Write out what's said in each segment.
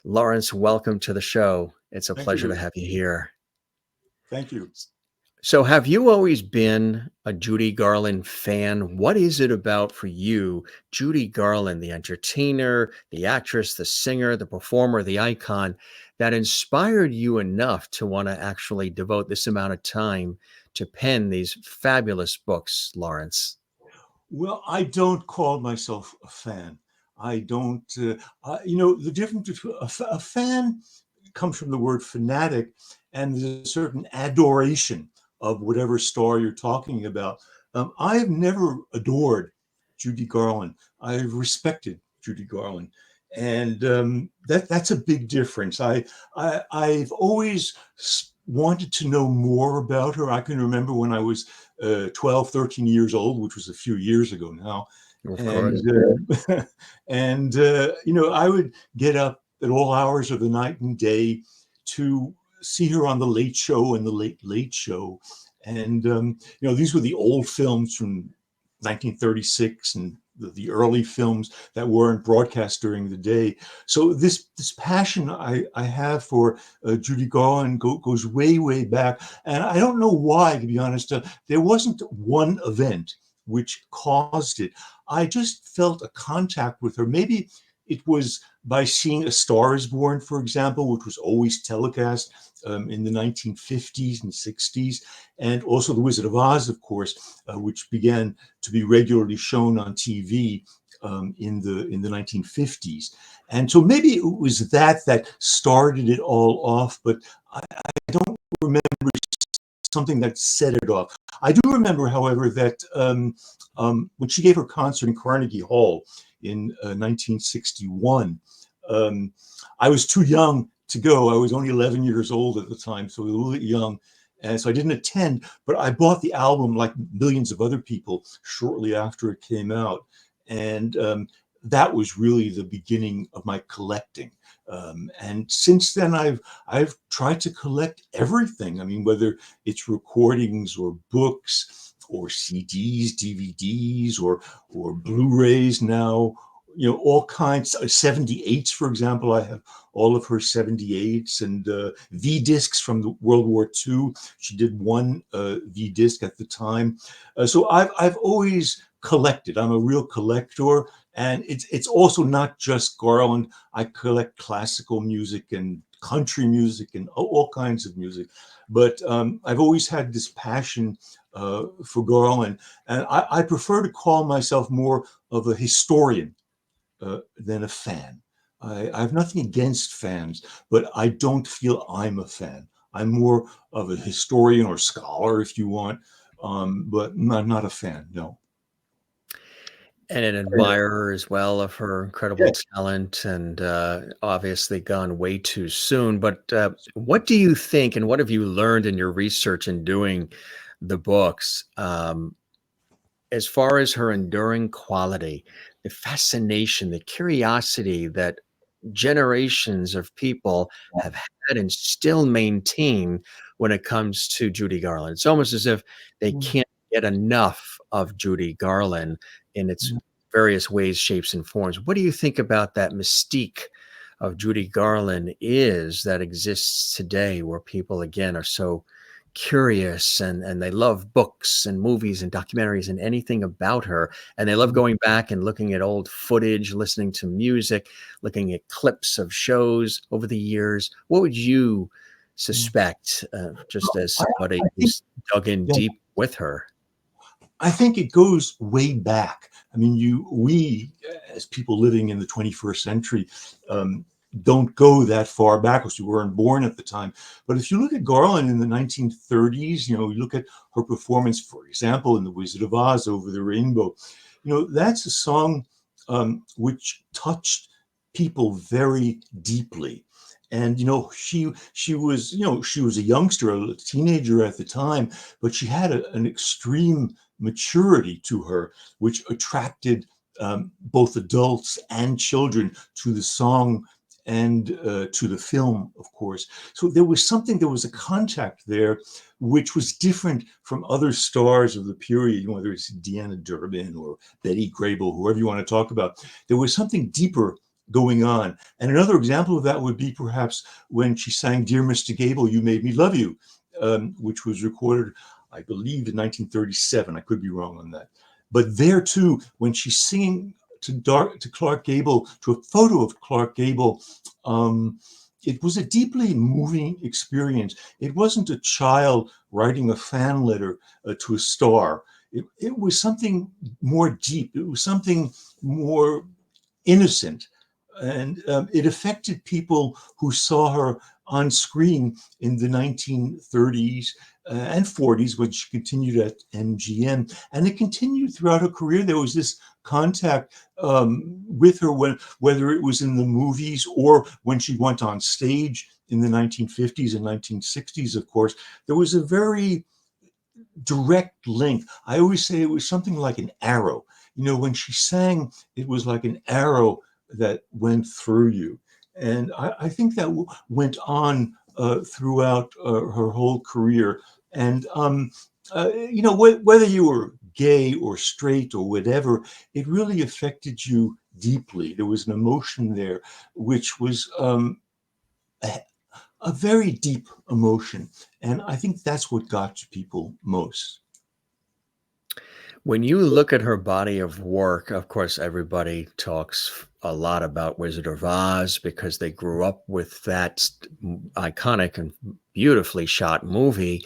Lawrence, welcome to the show. It's a Thank pleasure to you. have you here. Thank you. So, have you always been a Judy Garland fan? What is it about for you, Judy Garland, the entertainer, the actress, the singer, the performer, the icon, that inspired you enough to want to actually devote this amount of time to pen these fabulous books, Lawrence? Well, I don't call myself a fan. I don't, the difference between a fan comes from the word fanatic, and there's a certain adoration of whatever star you're talking about. I've never adored Judy Garland. I've respected Judy Garland. And that's a big difference. I've always wanted to know more about her. I can remember when I was 12, 13 years old, which was a few years ago now. Of And, course. I would get up at all hours of the night and day to see her on the Late Show and the Late Late Show. And, these were the old films from 1936 and the early films that weren't broadcast during the day. So this passion I have for Judy Garland goes way, way back. And I don't know why, to be honest. There wasn't one event which caused it. I just felt a contact with her. Maybe it was by seeing A Star is Born, for example, which was always telecast in the 1950s and 60s, and also The Wizard of Oz, of course, which began to be regularly shown on TV in the 1950s. And so maybe it was that started it all off, but I don't remember something that set it off. I do remember, however, that when she gave her concert in Carnegie Hall in 1961, I was too young to go. I was only 11 years old at the time, so a little bit young. And so I didn't attend, but I bought the album like millions of other people shortly after it came out. And that was really the beginning of my collecting. And since then, I've tried to collect everything. I mean, whether it's recordings or books or CDs, DVDs, or Blu-rays now, all kinds. 78s, for example. I have all of her 78s and V-discs from the World War II. She did one V-disc at the time. So I've always collected. I'm a real collector. And it's also not just Garland. I collect classical music and country music and all kinds of music. But I've always had this passion for Garland. And I prefer to call myself more of a historian than a fan. I have nothing against fans, but I don't feel I'm a fan. I'm more of a historian or scholar, if you want, but not a fan, no. And an admirer as well of her incredible talent, and obviously gone way too soon. But what do you think, and what have you learned in your research in doing the books, as far as her enduring quality, the fascination, the curiosity that generations of people have had and still maintain when it comes to Judy Garland? It's almost as if they can't get enough of Judy Garland in its various ways, shapes, and forms. What do you think about that mystique of Judy Garland is that exists today, where people again are so curious and they love books and movies and documentaries and anything about her, and they love going back and looking at old footage, listening to music, looking at clips of shows over the years? What would you suspect, just as somebody I think, who's dug in yeah, deep with her? I think it goes way back. I mean, we as people living in the 21st century, don't go that far back because we weren't born at the time. But if you look at Garland in the 1930s, you look at her performance, for example, in The Wizard of Oz, Over the Rainbow, that's a song which touched people very deeply. And she was a youngster, a teenager at the time, but she had an extreme maturity to her, which attracted both adults and children to the song and to the film, of course. So there was a contact there which was different from other stars of the period, whether it's Deanna Durbin or Betty Grable, whoever you want to talk about. There was something deeper going on. And another example of that would be perhaps when she sang "Dear Mr. Gable, You Made Me Love You," which was recorded, I believe, in 1937. I could be wrong on that. But there too, when she's singing to Clark Gable, to a photo of Clark Gable, it was a deeply moving experience. It wasn't a child writing a fan letter to a star. It was something more deep. It was something more innocent. And it affected people who saw her on screen in the 1930s and 40s when she continued at MGM. And it continued throughout her career. There was this contact with her, whether it was in the movies or when she went on stage in the 1950s and 1960s, of course. There was a very direct link. I always say it was something like an arrow. You know, when she sang, it was like an arrow that went through you. And I think that went on throughout her whole career. And, you know, whether you were gay or straight or whatever, it really affected you deeply. There was an emotion there, which was a very deep emotion. And I think that's what got to people most. When you look at her body of work, of course, everybody talks a lot about Wizard of Oz because they grew up with that iconic and beautifully shot movie.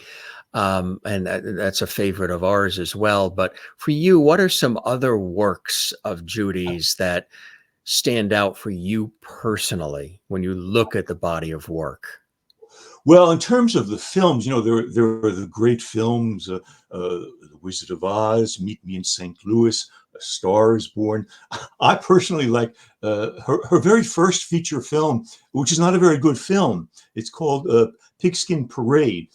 And that's a favorite of ours as well. But for you, what are some other works of Judy's that stand out for you personally when you look at the body of work? Well, in terms of the films, you know, there are the great films, The Wizard of Oz, Meet Me in St. Louis, A Star is Born. I personally like her very first feature film, which is not a very good film. It's called Pigskin Parade,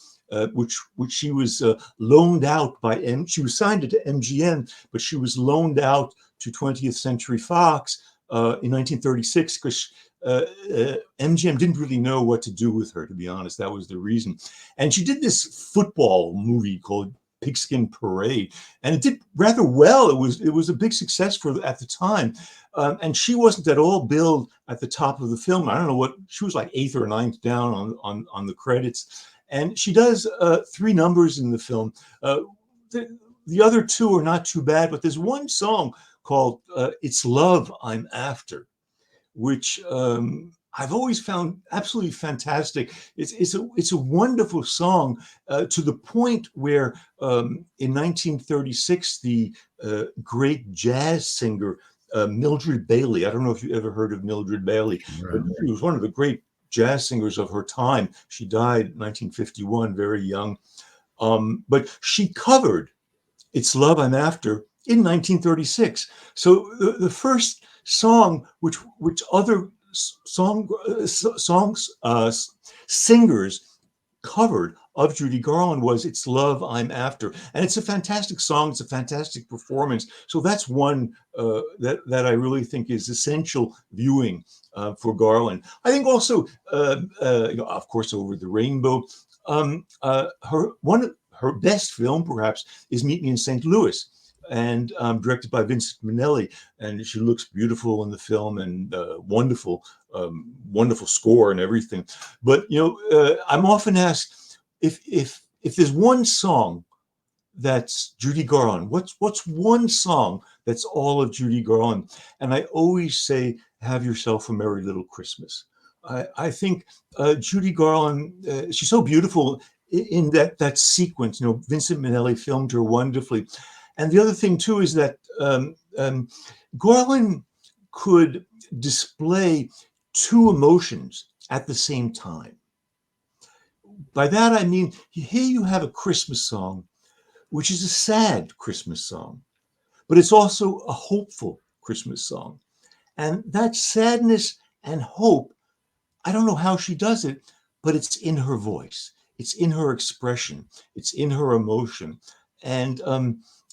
which she was loaned out by she was signed to MGM, but she was loaned out to 20th Century Fox in 1936 because MGM didn't really know what to do with her, to be honest. That was the reason. And she did this football movie called Pigskin Parade, and it did rather well. It was a big success for at the time. And she wasn't at all billed at the top of the film. I don't know what, she was like 8th or 9th down on the credits. And she does 3 numbers in the film. The other 2 are not too bad, but there's one song called It's Love I'm After, which I've always found absolutely fantastic. It's a wonderful song to the point where in 1936, the great jazz singer Mildred Bailey, I don't know if you ever heard of Mildred Bailey, but she was one of the great jazz singers of her time. She died in 1951, very young. But she covered It's Love I'm After in 1936. So the first song which other singers covered of Judy Garland was It's Love I'm After. And it's a fantastic song. It's a fantastic performance. So that's one that I really think is essential viewing for Garland. I think also, you know, of course, Over the Rainbow, her best film perhaps is Meet Me in St. Louis, and directed by Vincent Minnelli. And she looks beautiful in the film, and wonderful score and everything. But you know, I'm often asked if there's one song that's Judy Garland, what's one song that's all of Judy Garland? And I always say, Have Yourself a Merry Little Christmas. I think Judy Garland, she's so beautiful in that sequence. You know, Vincent Minnelli filmed her wonderfully. And the other thing too is that Garland could display 2 emotions at the same time. By that I mean, here you have a Christmas song, which is a sad Christmas song, but it's also a hopeful Christmas song. And that sadness and hope, I don't know how she does it, but it's in her voice. It's in her expression. It's in her emotion. And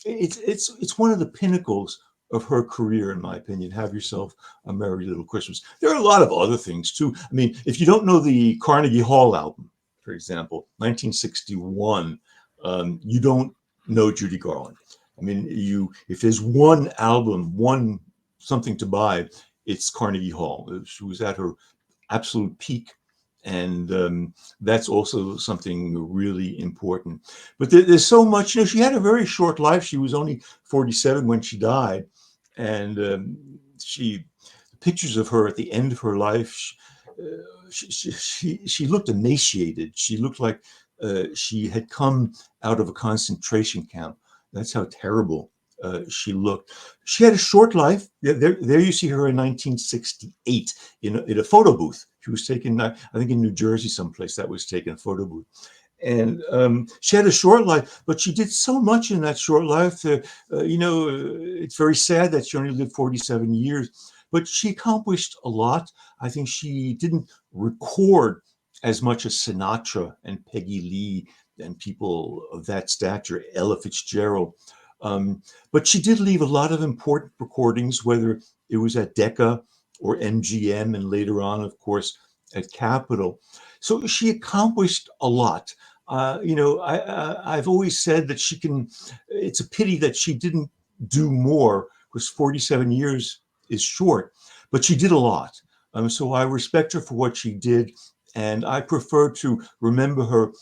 it's one of the pinnacles of her career, in my opinion. Have Yourself a Merry Little Christmas. There are a lot of other things too. I mean, if you don't know the Carnegie Hall album, for example, 1961, you don't know Judy Garland. I mean, if there's one album, one something to buy, it's Carnegie Hall. She was at her absolute peak. And that's also something really important. But there's so much, she had a very short life. She was only 47 when she died. And pictures of her at the end of her life, she looked emaciated. She looked like she had come out of a concentration camp. That's how terrible she looked. She had a short life. There you see her in 1968 in a photo booth. She was taken, I think, in New Jersey someplace. That was taken, a photo booth. And she had a short life, but she did so much in that short life. It's very sad that she only lived 47 years, but she accomplished a lot. I think she didn't record as much as Sinatra and Peggy Lee and people of that stature, Ella Fitzgerald. But she did leave a lot of important recordings, whether it was at Decca or MGM, and later on, of course, at Capitol. So she accomplished a lot. I've always said that it's a pity that she didn't do more, because 47 years is short, but she did a lot. So I respect her for what she did, and I prefer to remember her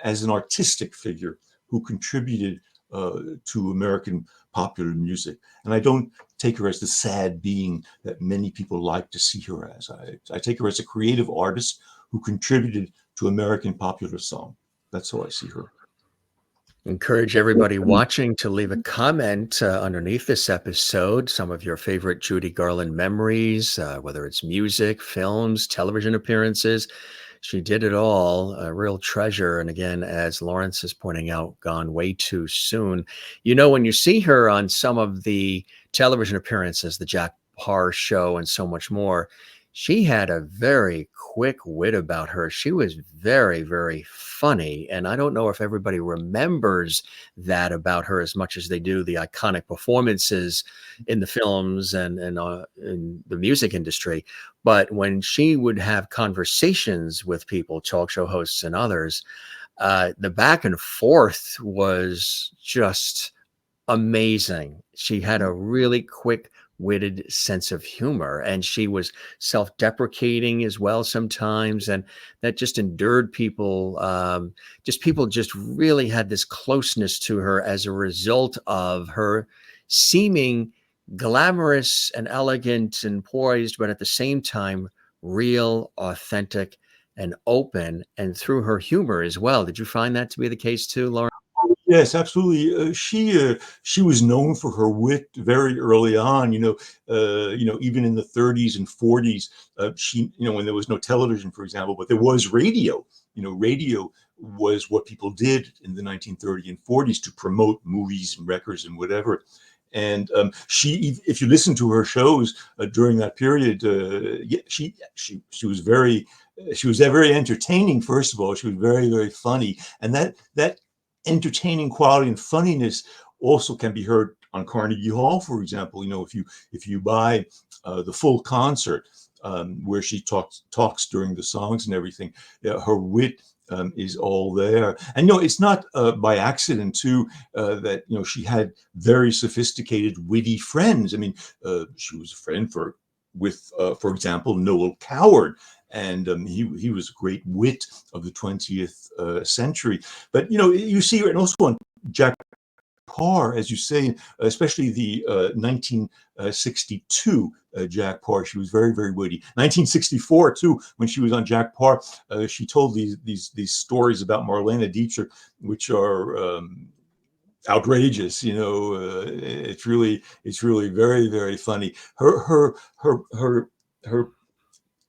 as an artistic figure who contributed to American popular music. And I don't take her as the sad being that many people like to see her as. I take her as a creative artist who contributed to American popular song. That's how I see her. Encourage everybody watching to leave a comment underneath this episode, some of your favorite Judy Garland memories, whether it's music, films, television appearances. She did it all, a real treasure. And again, as Lawrence is pointing out, gone way too soon. When you see her on some of the television appearances, the Jack Paar show and so much more, she had a very quick wit about her. She was very, very funny. And I don't know if everybody remembers that about her as much as they do the iconic performances in the films and in the music industry. But when she would have conversations with people, talk show hosts and others, the back and forth was just amazing. She had a really quick-witted sense of humor, and she was self-deprecating as well sometimes, and that just endeared people. People just really had this closeness to her as a result of her seeming glamorous and elegant and poised, but at the same time, real, authentic, and open, and through her humor as well. Did you find that to be the case too, Lauren? Yes, absolutely. She was known for her wit very early on. Even in the 30s and 40s, when there was no television, for example, but there was radio. Radio was what people did in the 1930s and 40s to promote movies and records and whatever. And if you listen to her shows during that period, she was very entertaining. First of all, she was very, very funny, and that entertaining quality and funniness also can be heard on Carnegie Hall, for example. If you buy the full concert where she talks during the songs and everything, her wit is all there. And it's not by accident too that she had very sophisticated, witty friends. I mean, she was a friend with for example, Noel Coward. And he was a great wit of the 20th century. But you see, and also on Jack Paar, as you say, especially the 1962 Jack Paar, she was very, very witty. 1964 too, when she was on Jack Paar, she told these stories about Marlene Dietrich, which are outrageous. It's really very, very funny. Her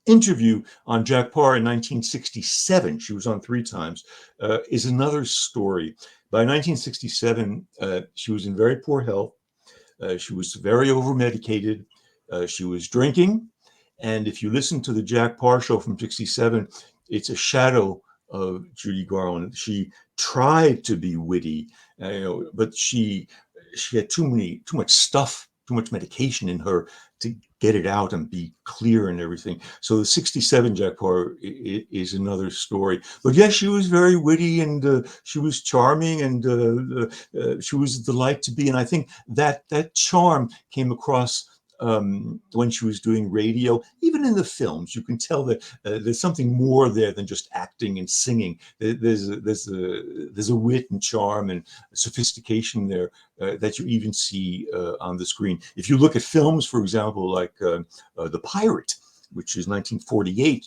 interview on Jack Paar in 1967, she was on 3 times, is another story. By 1967, she was in very poor health. She was very over-medicated. She was drinking. And if you listen to the Jack Paar show from 67, it's a shadow of Judy Garland. She tried to be witty, but she had too much stuff, too much medication in her to get it out and be clear and everything. So the 67 Jack Paar is another story. But yes, she was very witty, and she was charming, and she was a delight to be. And I think that charm came across when she was doing radio. Even in the films, you can tell that there's something more there than just acting and singing. There's a wit and charm and sophistication there that you even see on the screen. If you look at films, for example, like The Pirate, which is 1948,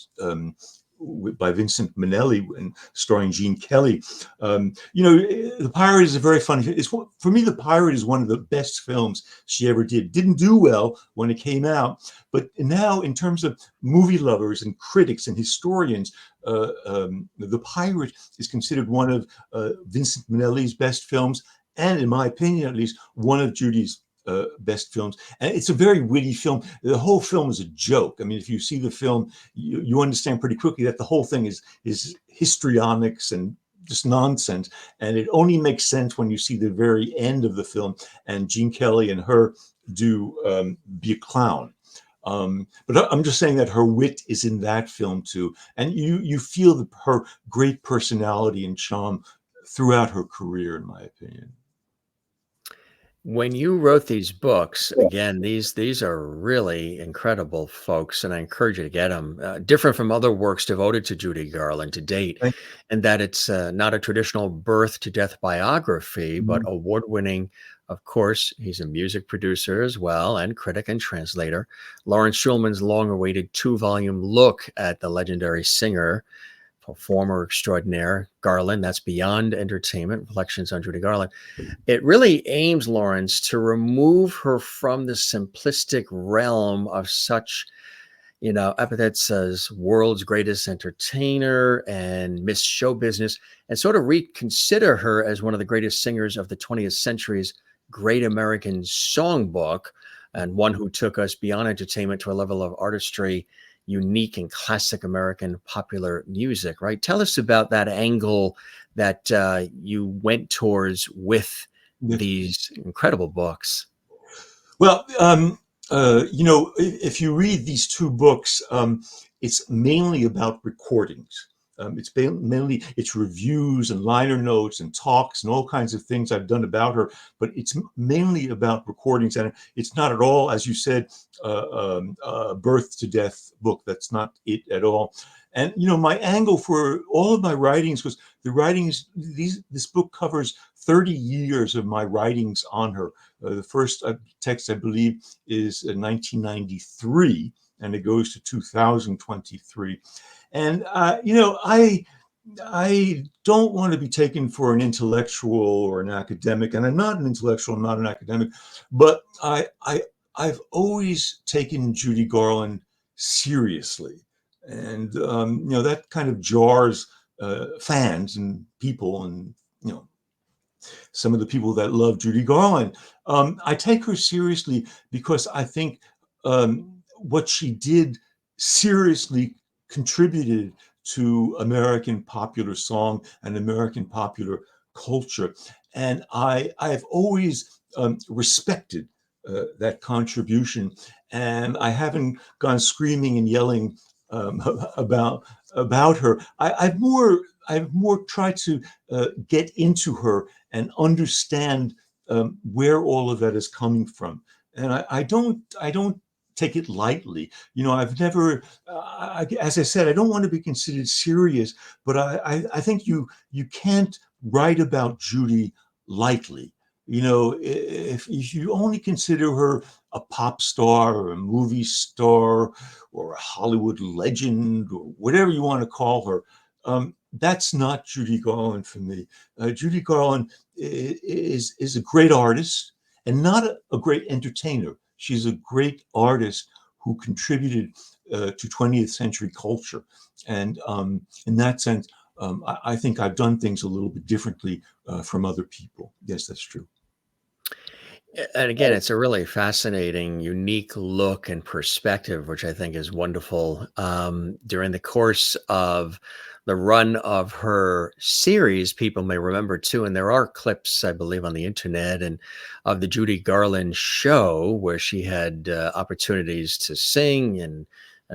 by Vincent Minnelli and starring Gene Kelly. The Pirate is a very funny. For me, The Pirate is one of the best films she ever did. Didn't do well when it came out, but now in terms of movie lovers and critics and historians, The Pirate is considered one of Vincent Minnelli's best films, and in my opinion, at least, one of Judy's best films. And it's a very witty film. The whole film is a joke. I mean, if you see the film, you understand pretty quickly that the whole thing is histrionics and just nonsense. And it only makes sense when you see the very end of the film and Gene Kelly and her do Be a Clown. But I'm just saying that her wit is in that film too. And you feel her great personality and charm throughout her career, in my opinion. When you wrote these books, again, these are really incredible, folks, and I encourage you to get them. Different from other works devoted to Judy Garland to date, Thank and that it's not a traditional birth to death biography, but you. award-winning. Of course, he's a music producer as well, and critic and translator. Lawrence Schulman's long-awaited two-volume look at the legendary singer, performer extraordinaire Garland. That's Beyond Entertainment, Reflections on Judy Garland. It really aims, Lawrence, to remove her from the simplistic realm of such, epithets as world's greatest entertainer and Miss Show Business, and sort of reconsider her as one of the greatest singers of the 20th century's great American songbook, and one who took us beyond entertainment to a level of artistry unique in classic American popular music, right? Tell us about that angle that you went towards with these incredible books. Well, if you read these two books, it's mainly about recordings. It's reviews and liner notes and talks and all kinds of things I've done about her, but it's mainly about recordings, and it's not at all, as you said, a birth to death book. That's not it at all. And my angle for all of my writings was this book covers 30 years of my writings on her. The first text, I believe, is 1993, and it goes to 2023. And I don't want to be taken for an intellectual or an academic, and I'm not an intellectual, I'm not an academic, but I've always taken Judy Garland seriously, and that kind of jars fans and people, and some of the people that love Judy Garland. I take her seriously because I think what she did seriously contributed to American popular song and American popular culture. And I've always respected that contribution. And I haven't gone screaming and yelling about her. I've more tried to get into her and understand where all of that is coming from. And I don't take it lightly. I've never, as I said, I don't want to be considered serious, but I think you can't write about Judy lightly. If you only consider her a pop star or a movie star or a Hollywood legend or whatever you want to call her, that's not Judy Garland for me. Judy Garland is a great artist and not a great entertainer. She's a great artist who contributed to 20th century culture. And in that sense, I think I've done things a little bit differently from other people. Yes, that's true. And again, it's a really fascinating, unique look and perspective, which I think is wonderful. During the course of the run of her series, people may remember too, and there are clips, I believe, on the internet and of the Judy Garland show where she had opportunities to sing and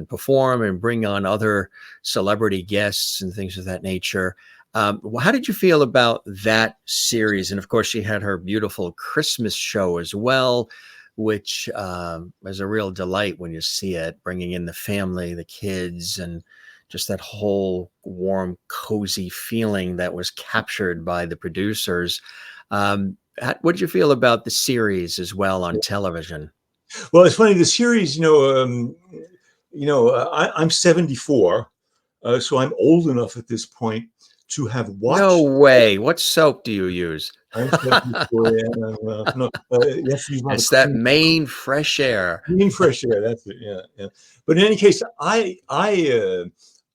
perform and bring on other celebrity guests and things of that nature. How did you feel about that series? And of course, she had her beautiful Christmas show as well, which is a real delight when you see it, bringing in the family, the kids, and just that whole warm, cozy feeling that was captured by the producers. What did you feel about the series as well on television? Well, it's funny. The series, I'm 74, so I'm old enough at this point to have No watched. way. What soap do you use? I'm 74, and no, you have to use a lot of It's that clean, Maine fresh air. clean, fresh air. That's it. Yeah, yeah. But in any case, I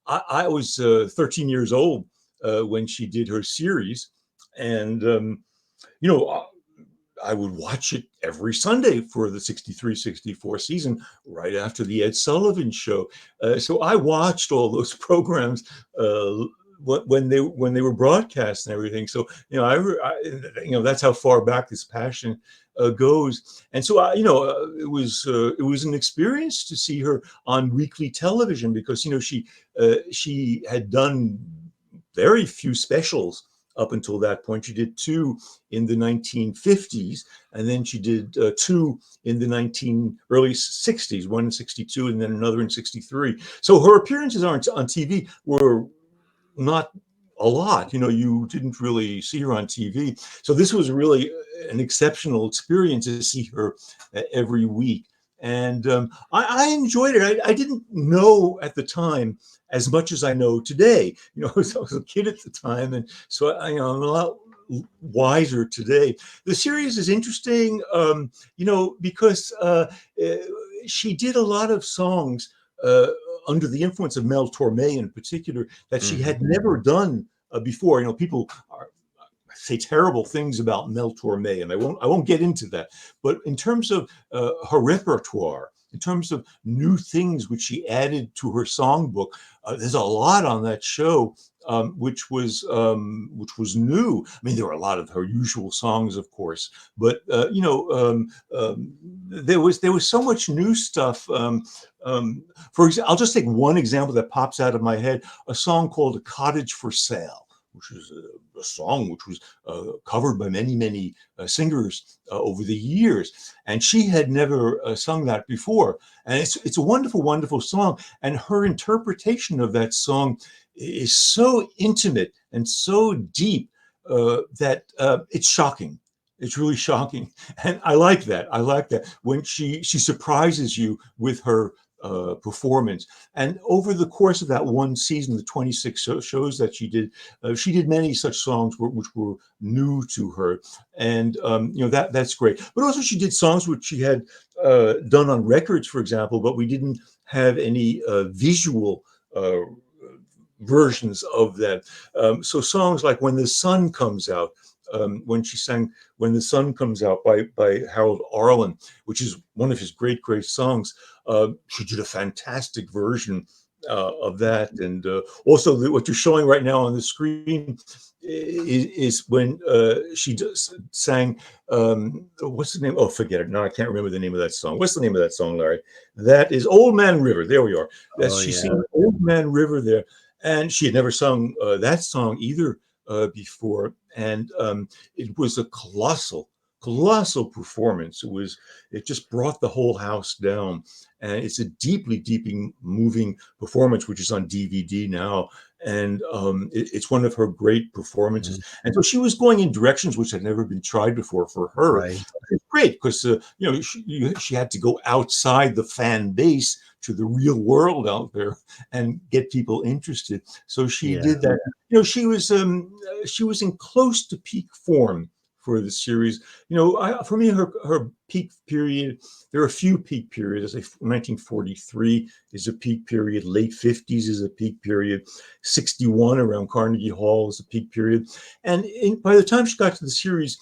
was 13 years old when she did her series, and you know. I would watch it every Sunday for the 63-64 season, right after the Ed Sullivan Show. So I watched all those programs when they were broadcast and everything. So that's how far back this passion goes. And so it was an experience to see her on weekly television, because she had done very few specials up until that point. She did two in the 1950s, and then she did two in the early 60s, one in 62 and then another in 63. So her appearances on TV were not a lot. You didn't really see her on TV. So this was really an exceptional experience to see her every week. And I enjoyed it. I didn't know at the time as much as I know today. I was a kid at the time, and so I'm a lot wiser today. The series is interesting, because she did a lot of songs under the influence of Mel Torme in particular that she had never done before. People say terrible things about Mel Torme, and I won't get into that. But in terms of her repertoire, in terms of new things which she added to her songbook, there's a lot on that show which was new. I mean, there were a lot of her usual songs, of course, but there was so much new stuff. For example, I'll just take one example that pops out of my head: a song called "A Cottage for Sale," which is a song which was covered by many singers over the years, and she had never sung that before. And it's a wonderful song, and her interpretation of that song is so intimate and so deep that it's shocking. It's really shocking, and I like that. I like that when she surprises you with her performance. And over the course of that one season, the 26 shows that she did many such songs which were new to her, and that's great. But also, she did songs which she had done on records, for example, but we didn't have any visual versions of that. So songs like "When the Sun Comes Out," when she sang "When the Sun Comes Out" by Harold Arlen, which is one of his great songs. She did a fantastic version of that. And also what you're showing right now on the screen is when she sang, what's the name? Oh, forget it. No, I can't remember the name of that song. What's the name of that song, Larry? That is "Old Man River." There we are. Oh, She yeah. sang "Old Man River" there. And she had never sung that song either before. And it was a colossal performance. It just brought the whole house down. And it's a deeply moving performance, which is on DVD now. And it's one of her great performances. Mhm. And so she was going in directions which had never been tried before for her. Right. It's great because she had to go outside the fan base to the real world out there and get people interested. So she Yeah. did that. She was in close to peak form for the series. For me, her peak period, there are a few peak periods. 1943 is a peak period. Late 50s is a peak period. 61 around Carnegie Hall is a peak period. And by the time she got to the series,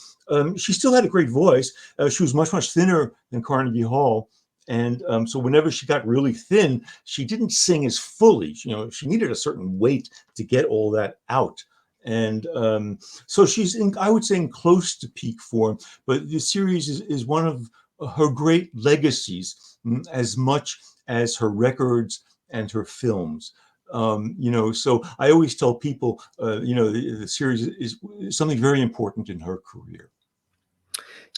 she still had a great voice. She was much thinner than Carnegie Hall. And so whenever she got really thin, she didn't sing as fully. She needed a certain weight to get all that out. And so she's I would say, in close to peak form. But the series is one of her great legacies, as much as her records and her films. So I always tell people, the series is something very important in her career.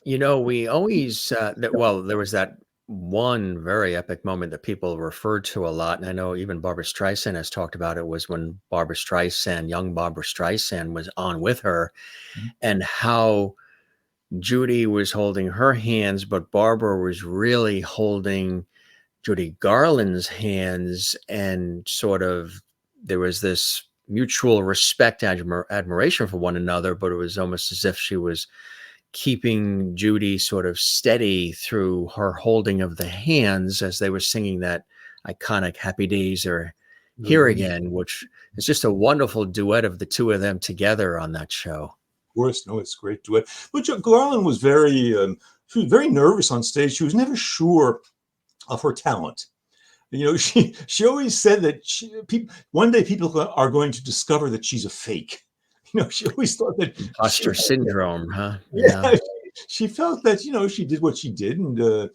We always there was that one very epic moment that people referred to a lot, and I know even Barbara Streisand has talked about it, was when young Barbara Streisand was on with her, and how Judy was holding her hands, but Barbara was really holding Judy Garland's hands, and sort of there was this mutual respect, admiration for one another, but it was almost as if she was keeping Judy sort of steady through her holding of the hands as they were singing that iconic Happy Days Are Here Mhm. Again, which is just a wonderful duet of the two of them together on that show. Of course, no, it's great duet. But Garland was very, she was very nervous on stage. She was never sure of her talent. She always said that one day people are going to discover that she's a fake. She always thought that she Imposter syndrome, huh? Yeah. yeah, she felt that she did what she did, and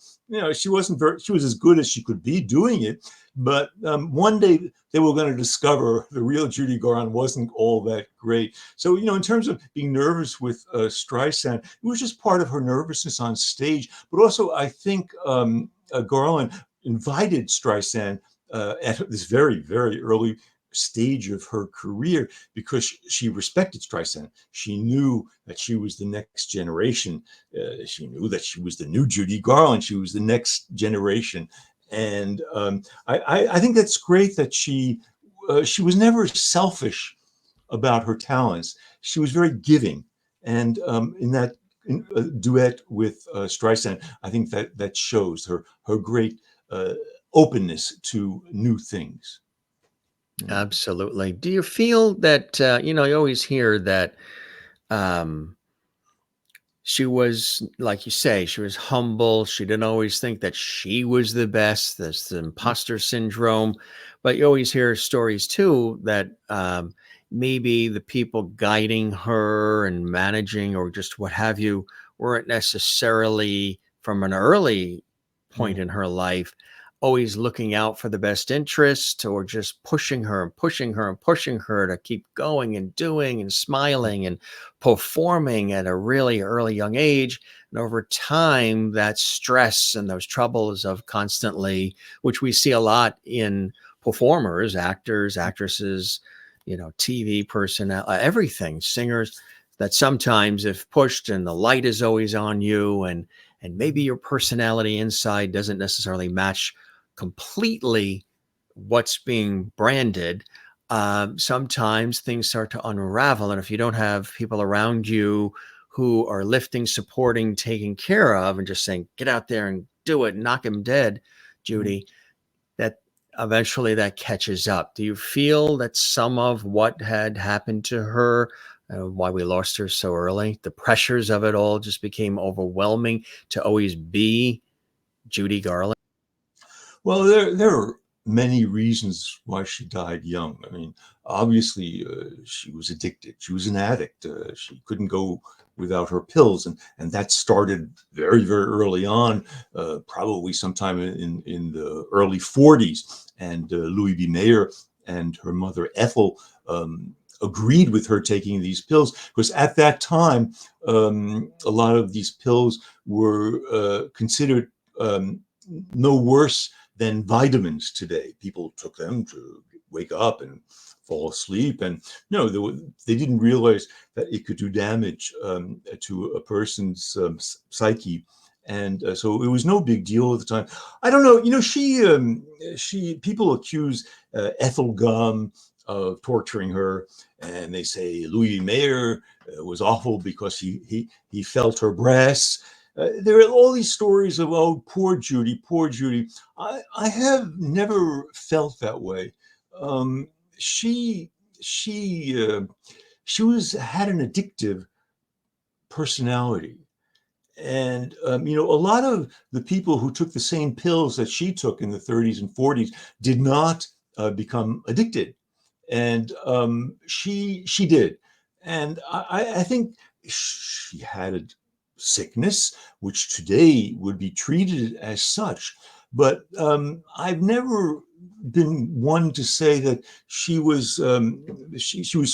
she wasn't very. She was as good as she could be doing it, but one day they were going to discover the real Judy Garland wasn't all that great. So in terms of being nervous with Streisand, it was just part of her nervousness on stage. But also, I think Garland invited Streisand at this very, very early stage of her career because she respected Streisand. She knew that she was the next generation. She knew that she was the new Judy Garland. She was the next generation. And I think that's great that she was never selfish about her talents. She was very giving. And in that duet with Streisand, I think that shows her great openness to new things. Absolutely. Do you feel that, you always hear that um, she was, like you say, she was humble. She didn't always think that she was the best. There's the imposter syndrome. But you always hear stories too that maybe the people guiding her and managing or just what have you weren't necessarily from an early point in her life always looking out for the best interest, or just pushing her and pushing her and pushing her to keep going and doing and smiling and performing at a really early young age. And over time, that stress and those troubles of constantly, which we see a lot in performers, actors, actresses, TV personnel, everything, singers, that sometimes if pushed and the light is always on you, and maybe your personality inside doesn't necessarily match completely what's being branded, sometimes things start to unravel. And if you don't have people around you who are lifting, supporting, taking care of, and just saying, get out there and do it, knock him dead, Judy, that eventually that catches up. Do you feel that some of what had happened to her, why we lost her so early, the pressures of it all just became overwhelming to always be Judy Garland? Well, there are many reasons why she died young. I mean, obviously, she was addicted. She was an addict. She couldn't go without her pills, and that started very, very early on, probably sometime in the early 40s. And Louis B. Mayer and her mother Ethel agreed with her taking these pills because at that time, a lot of these pills were considered no worse than vitamins today. People took them to wake up and fall asleep, and they didn't realize that it could do damage to a person's psyche, and so it was no big deal at the time. I don't know. She people accuse Ethel Gumm of torturing her, and they say Louis Mayer was awful because he felt her breasts. There are all these stories of, oh, poor Judy, poor Judy. I have never felt that way. Um, she she had an addictive personality, and a lot of the people who took the same pills that she took in the 30s and 40s did not become addicted, and she did, and I think she had a sickness which today would be treated as such, but I've never been one to say that she was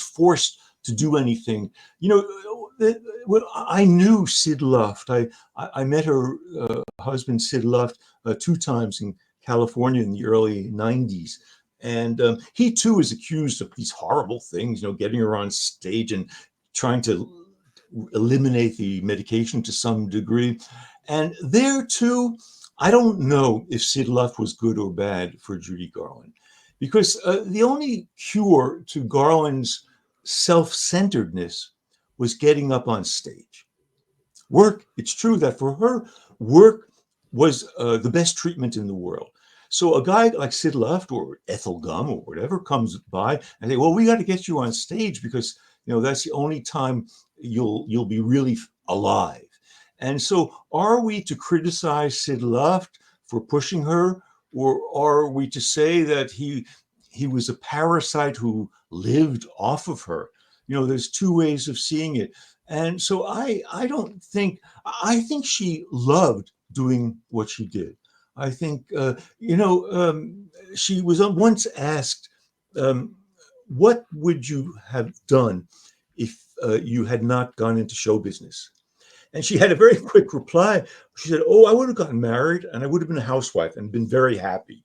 forced to do anything. well, I knew Sid Luft. I met her husband, Sid Luft, 2 times in California in the early 90s. And he too is accused of these horrible things, getting her on stage and trying to eliminate the medication to some degree. And there too, I don't know if Sid Luft was good or bad for Judy Garland, because the only cure to Garland's self-centeredness was getting up on stage. Work, it's true that for her, work was the best treatment in the world. So a guy like Sid Luft or Ethel Gumm or whatever comes by and say, well, we got to get you on stage because that's the only time you'll be really alive. And so are we to criticize Sid Luft for pushing her, or are we to say that he was a parasite who lived off of her? There's two ways of seeing it. And so I think she loved doing what she did. I think, she was once asked, what would you have done if you had not gone into show business? And she had a very quick reply. She said, oh, I would have gotten married and I would have been a housewife and been very happy.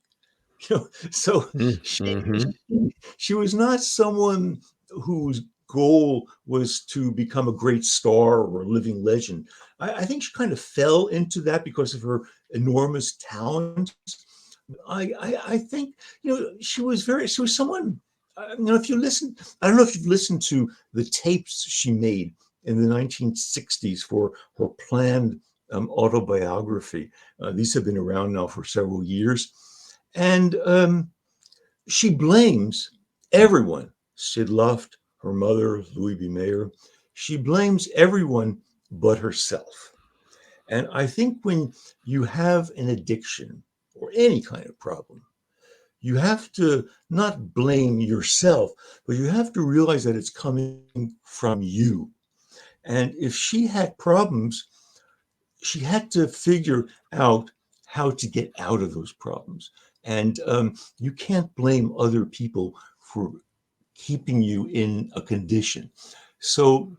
So Mm-hmm. she was not someone whose goal was to become a great star or a living legend. I think she kind of fell into that because of her enormous talent. I think she was someone. If you listen, I don't know if you've listened to the tapes she made in the 1960s for her planned autobiography. These have been around now for several years, and she blames everyone: Sid Luft, her mother, Louis B. Mayer. She blames everyone but herself. And I think when you have an addiction or any kind of problem, you have to not blame yourself, but you have to realize that it's coming from you. And if she had problems, she had to figure out how to get out of those problems. And you can't blame other people for keeping you in a condition. So,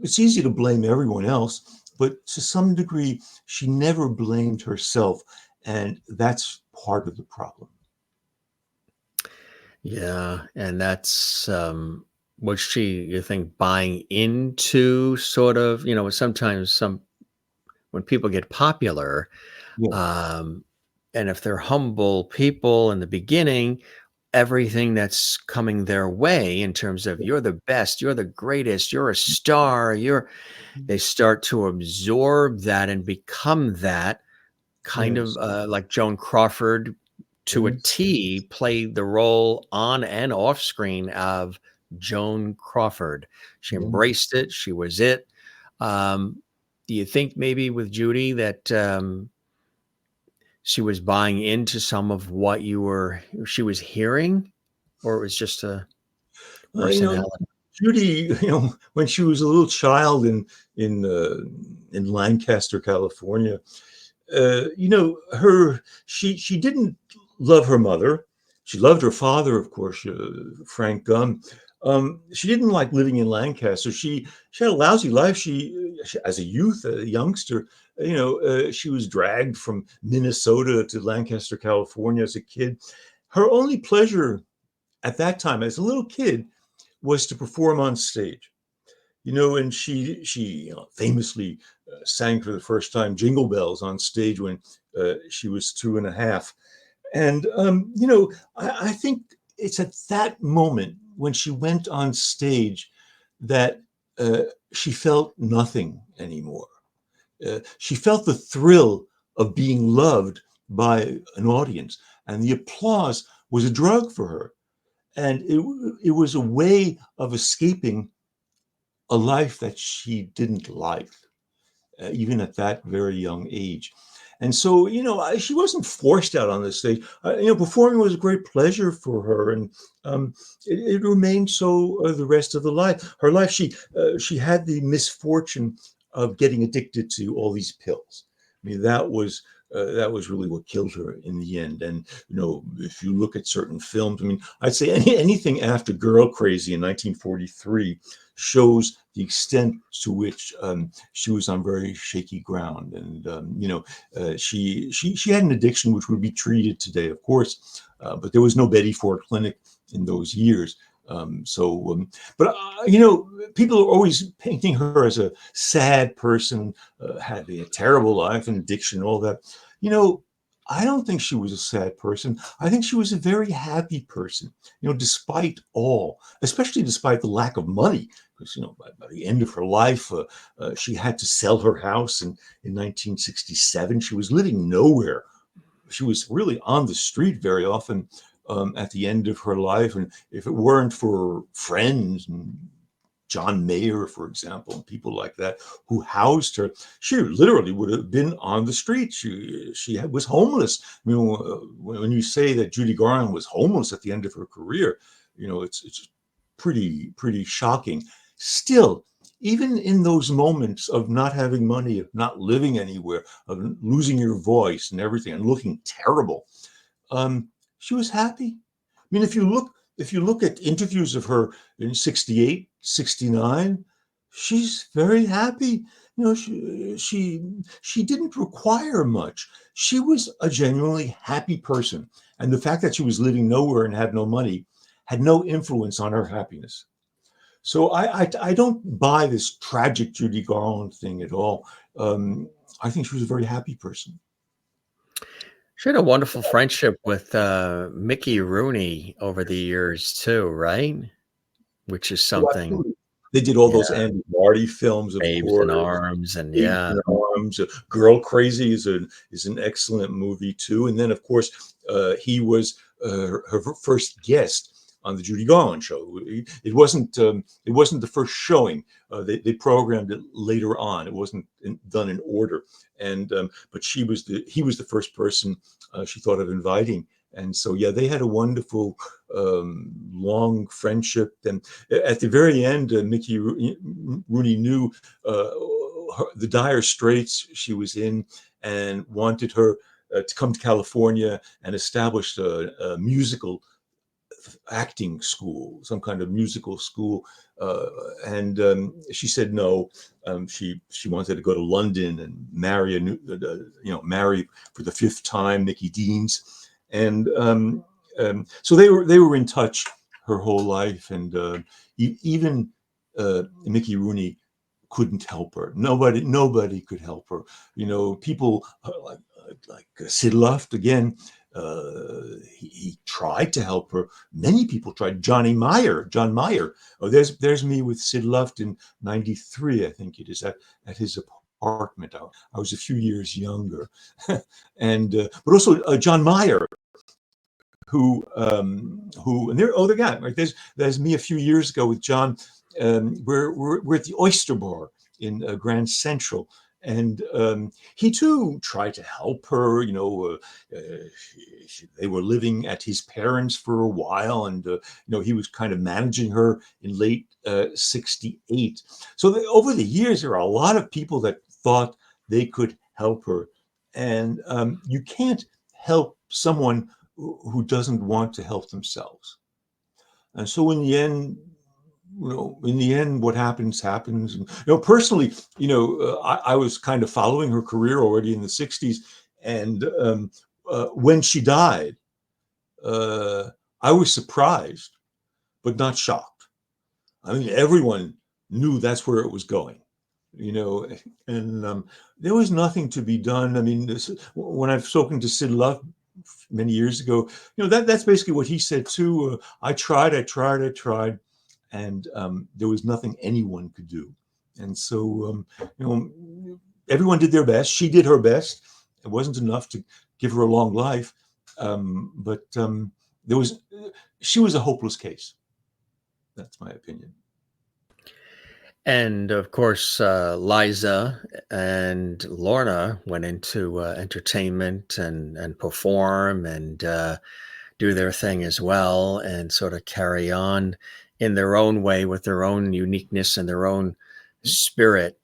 it's easy to blame everyone else, but to some degree, she never blamed herself. And that's part of the problem. Yeah, and that's was she, you think, buying into sort of, sometimes when people get popular, Yeah. um, and if they're humble people in the beginning, everything that's coming their way in terms of you're the best, you're the greatest, you're a star, they start to absorb that and become that kind of Yes. like Joan Crawford to a Yes. T played the role on and off screen of Joan Crawford. She Yeah. embraced it. She was it. Um, do you think maybe with Judy that she was buying into some of what she was hearing, or it was just a Uh, you know, personality? Judy, when she was a little child in in Lancaster, California, she didn't love her mother. She loved her father, of course, Frank Gumm. She didn't like living in Lancaster. She had a lousy life. She as a youth, a youngster, she was dragged from Minnesota to Lancaster, California as a kid. Her only pleasure at that time, as a little kid, was to perform on stage. And she famously sang for the first time Jingle Bells on stage when she was 2.5. And I think it's at that moment when she went on stage that she felt nothing anymore. She felt the thrill of being loved by an audience, and the applause was a drug for her. And it was a way of escaping a life that she didn't like, even at that very young age. And so, she wasn't forced out on the stage. Performing was a great pleasure for her, and it remained so the rest of her life. She had the misfortune of getting addicted to all these pills. I mean, that was really what killed her in the end. And if you look at certain films, I mean, I'd say anything after Girl Crazy in 1943, shows the extent to which she was on very shaky ground. And she had an addiction which would be treated today, of course, but there was no Betty Ford Clinic in those years. People are always painting her as a sad person, having a terrible life and addiction and all that. I don't think she was a sad person. I think she was a very happy person, despite all, especially despite the lack of money. Because, by the end of her life, she had to sell her house in 1967. She was living nowhere. She was really on the street very often at the end of her life. And if it weren't for friends and John Mayer, for example, and people like that who housed her, she literally would have been on the street. She was homeless. When you say that Judy Garland was homeless at the end of her career, it's pretty shocking. Still, even in those moments of not having money, of not living anywhere, of losing your voice and everything, and looking terrible, she was happy. I mean, if you look at interviews of her in 68, 69, she's very happy. She didn't require much. She was a genuinely happy person. And the fact that she was living nowhere and had no money had no influence on her happiness. So I don't buy this tragic Judy Garland thing at all. I think she was a very happy person. She had a wonderful friendship with Mickey Rooney over the years too, right? Which is Oh, something. absolutely. They did all Yeah, those Andy Marty films, of Babes in course. Arms, and Babes yeah, in Arms. Girl Crazy is an excellent movie too. And then, of course, he was her first guest on the Judy Garland show. It wasn't the first showing. They programmed it later on. It wasn't done in order. And but he was the first person she thought of inviting. And so, yeah, they had a wonderful, long friendship. And at the very end, Mickey Rooney knew the dire straits she was in and wanted her to come to California and establish a musical acting school, some kind of musical school. And she said no. She wanted to go to London and marry marry for the fifth time Mickey Deans. And so they were in touch her whole life, and even Mickey Rooney couldn't help her. Nobody could help her. People like Sid Luft again. He tried to help her. Many people tried. John Mayer. Oh, there's me with Sid Luft in '93, I think it is, at his apartment. I was a few years younger, and but also John Mayer, who and there guy, right? There's me a few years ago with John. We're at the Oyster Bar in Grand Central, and he too tried to help her. They were living at his parents for a while, and he was kind of managing her in late '68. So over the years, there are a lot of people that thought they could help her, and you can't help someone who doesn't want to help themselves. And so in the end, what happens. And, personally, I was kind of following her career already in the '60s, and when she died, I was surprised, but not shocked. I mean, everyone knew that's where it was going, and there was nothing to be done. I mean, when I've spoken to Sid Luft many years ago, that's basically what he said too. I tried, and there was nothing anyone could do. And so, everyone did their best. She did her best. It wasn't enough to give her a long life, but she was a hopeless case. That's my opinion. and of course, Liza and Lorna went into entertainment and perform and do their thing as well, and sort of carry on in their own way with their own uniqueness and their own spirit.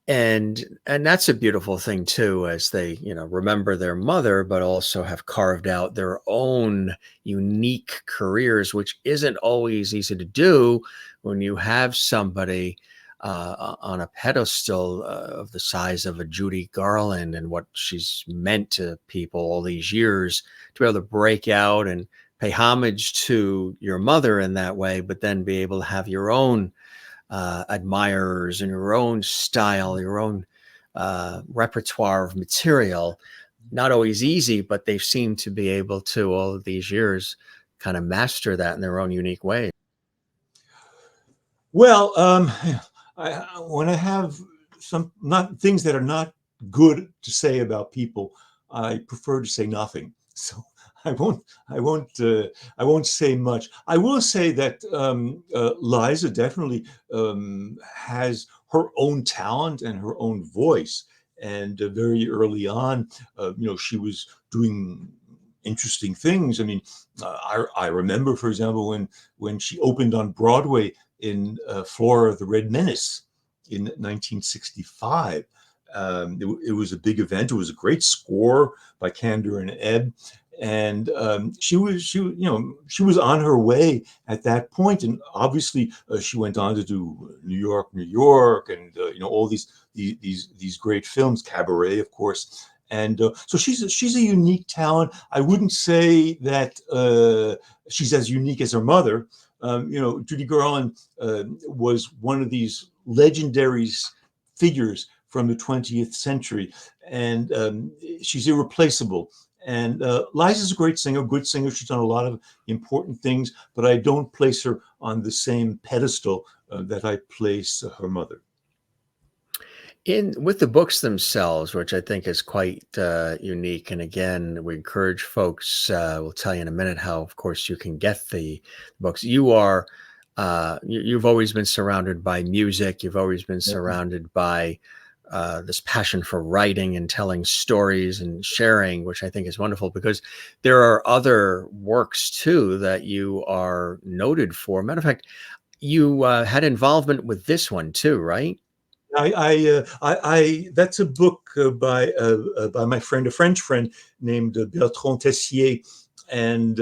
And that's a beautiful thing too, as they, remember their mother, but also have carved out their own unique careers, which isn't always easy to do when you have somebody on a pedestal of the size of a Judy Garland and what she's meant to people all these years, to be able to break out and pay homage to your mother in that way, but then be able to have your own admirers and your own style, your own repertoire of material. Not always easy, but they seem to be able to, all of these years, kind of master that in their own unique way. Well, when I have some not things that are not good to say about people, I prefer to say nothing. So I won't, I won't say much. I will say that Liza definitely has her own talent and her own voice. And very early on, she was doing interesting things. I mean, I remember, for example, when she opened on Broadway in Flora the Red Menace in 1965. It was a big event. It was a great score by Kander and Ebb, and she was on her way at that point. And obviously, she went on to do New York, New York, and all these great films, Cabaret, of course. And so she's a unique talent. I wouldn't say that she's as unique as her mother. Judy Garland was one of these legendary figures from the 20th century, and she's irreplaceable. And Liza's a great singer, good singer. She's done a lot of important things, but I don't place her on the same pedestal that I place her mother. In with the books themselves, which I think is quite unique, and again, we encourage folks. We'll tell you in a minute how, of course, you can get the books. You've always been surrounded by music. You've always been surrounded by this passion for writing and telling stories and sharing, which I think is wonderful, because there are other works too that you are noted for. Matter of fact, you had involvement with this one too, right? That's a book by my friend, a French friend named Bertrand Tessier, and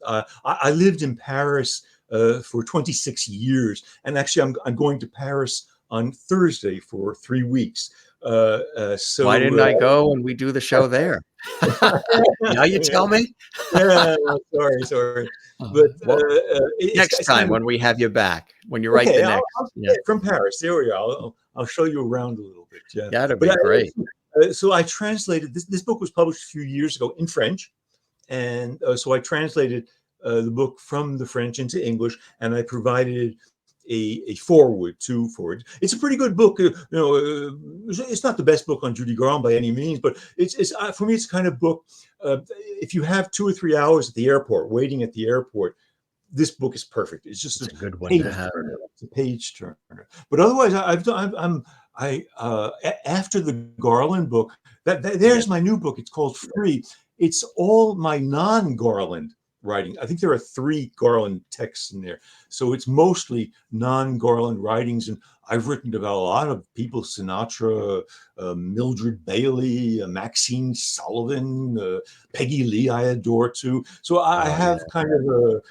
I lived in Paris for 26 years, and actually I'm going to Paris on Thursday for 3 weeks. Why So didn't I go and we do the show there? Now you tell me? yeah, sorry, but Well, next it's time kind of when we have you back, when you write okay. the I'll next. Yeah, from Paris. There we go. I'll show you around a little bit. Yeah, that'd but be great. so I translated this. This book was published a few years ago in French, and so I translated the book from the French into English, and I provided a forward to for it. It's a pretty good book. It's not the best book on Judy Garland by any means, but it's for me, it's the kind of book. If you have 2 or 3 hours at the airport, waiting at the airport, this book is perfect. It's just It's a a good one to page have. turner. It's a page turner. But otherwise, I've done. After the Garland book, Yeah. there's my new book. It's called Free. It's all my non-Garland writing. I think there are 3 Garland texts in there, so it's mostly non-Garland writings. And I've written about a lot of people: Sinatra, Mildred Bailey, Maxine Sullivan, Peggy Lee. I adore too. So I Oh, yeah. have kind of a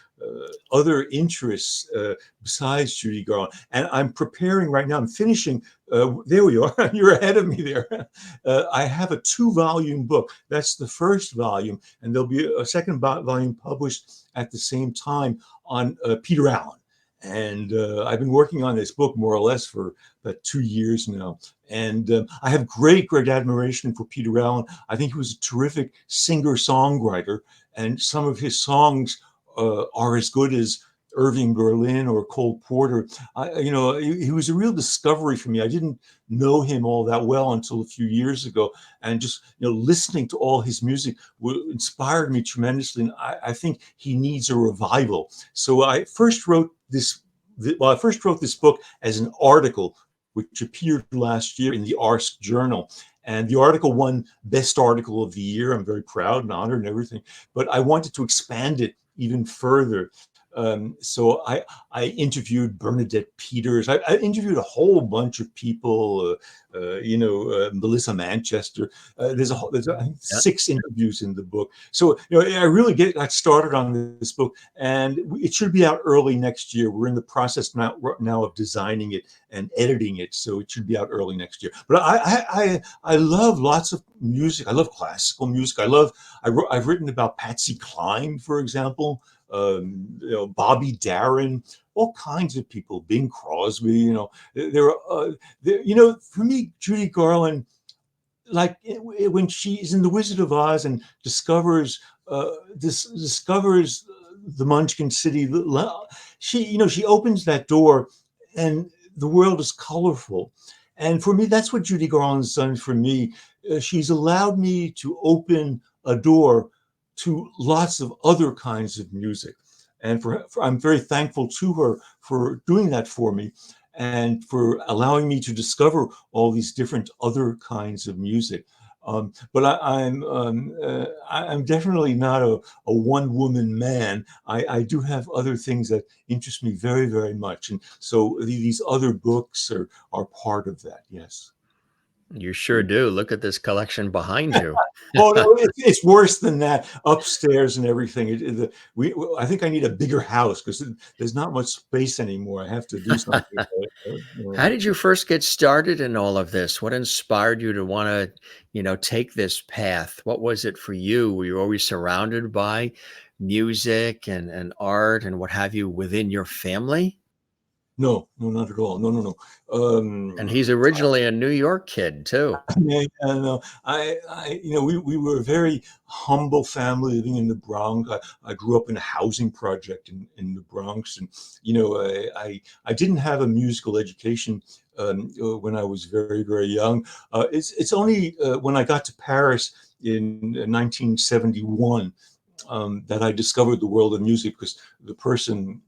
other interests besides Judy Garland. And I'm preparing right now, I'm finishing, there we are, you're ahead of me there. I have a 2-volume book. That's the first volume, and there'll be a second volume published at the same time on Peter Allen. And I've been working on this book more or less for about 2 years now. And I have great admiration for Peter Allen. I think he was a terrific singer-songwriter, and some of his songs are as good as Irving Berlin or Cole Porter. He was a real discovery for me. I didn't know him all that well until a few years ago, and just listening to all his music inspired me tremendously. And I think he needs a revival. So I first wrote this. Well, I first wrote this book as an article, which appeared last year in the Ars Journal. And the article won Best Article of the Year. I'm very proud and honored and everything. But I wanted to expand it even further. So I interviewed Bernadette Peters. I interviewed a whole bunch of people. Melissa Manchester. There's I think Yeah. 6 interviews in the book. So I really got started on this book, and it should be out early next year. We're in the process now of designing it and editing it, so it should be out early next year. But I love lots of music. I love classical music. I've written about Patsy Cline, for example. Bobby Darin, all kinds of people, Bing Crosby. For me, Judy Garland, like when she's in The Wizard of Oz and discovers the Munchkin City, she opens that door, and the world is colorful. And for me, that's what Judy Garland's done for me. She's allowed me to open a door to lots of other kinds of music. And I'm very thankful to her for doing that for me and for allowing me to discover all these different other kinds of music. But I'm definitely not a one-woman man. I do have other things that interest me very, very much. And so these other books are part of that, yes. You sure do. Look at this collection behind you. Oh no, it's worse than that. Upstairs and everything. I think I need a bigger house because there's not much space anymore. I have to do something. How did you first get started in all of this? What inspired you to want to, take this path? What was it for you? Were you always surrounded by music and art and what have you within your family? No, not at all. No. And he's originally a New York kid too. Yeah, no. We were a very humble family living in the Bronx. I grew up in a housing project in the Bronx, and I didn't have a musical education when I was very, very young. It's only when I got to Paris in 1971 that I discovered the world of music, because the person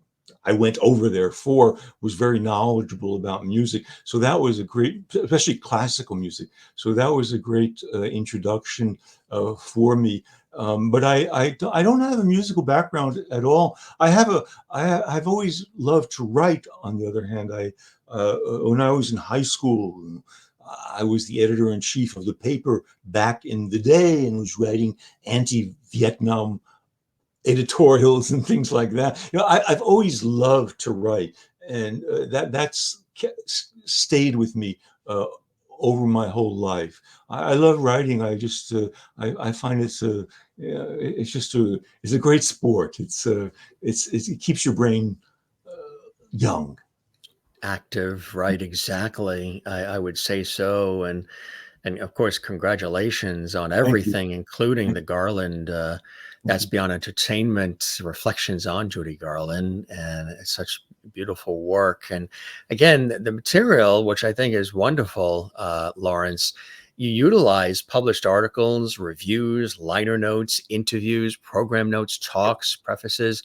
I went over there for was very knowledgeable about music. So that was a great, especially classical music. So that was a great introduction for me. But I don't have a musical background at all. I've always loved to write. On the other hand, when I was in high school, I was the editor-in-chief of the paper back in the day and was writing anti-Vietnam editorials and things like that. I've always loved to write, and that's stayed with me over my whole life. I love writing. I find it's a great sport. It keeps your brain young. Active, right? Exactly. I would say so. And of course, congratulations on Thank you. everything, including the Garland, That's Beyond Entertainment, Reflections on Judy Garland. And it's such beautiful work. And again, the material, which I think is wonderful, Lawrence, you utilize published articles, reviews, liner notes, interviews, program notes, talks, prefaces.